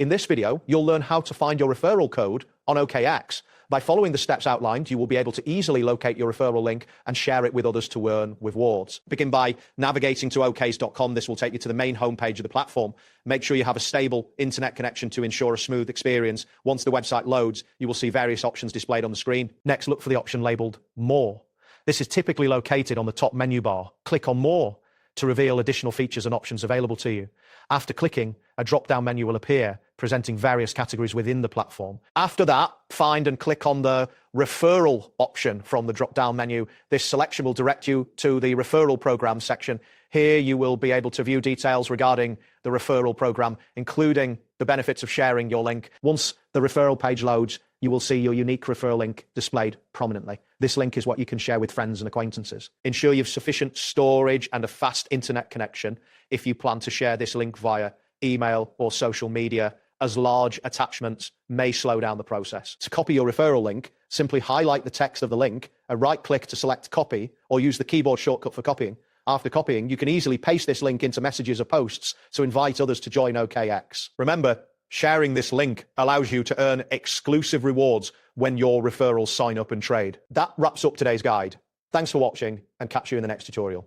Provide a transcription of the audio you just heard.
In this video, you'll learn how to find your referral code on OKX. By following the steps outlined, you will be able to easily locate your referral link and share it with others to earn rewards. Begin by navigating to OKX.com. This will take you to the main homepage of the platform. Make sure you have a stable internet connection to ensure a smooth experience. Once the website loads, you will see various options displayed on the screen. Next, look for the option labeled More. This is typically located on the top menu bar. Click on More to reveal additional features and options available to you. After clicking, a drop-down menu will appear, presenting various categories within the platform. After that, find and click on the referral option from the drop-down menu. This selection will direct you to the referral program section. Here you will be able to view details regarding the referral program, including the benefits of sharing your link. Once the referral page loads, you will see your unique referral link displayed prominently. This link is what you can share with friends and acquaintances. Ensure you have sufficient storage and a fast internet connection if you plan to share this link via email or social media, as large attachments may slow down the process. To copy your referral link, simply highlight the text of the link and right-click to select copy, or use the keyboard shortcut for copying. After copying, you can easily paste this link into messages or posts to invite others to join OKX. Remember, sharing this link allows you to earn exclusive rewards when your referrals sign up and trade. That wraps up today's guide. Thanks for watching, and catch you in the next tutorial.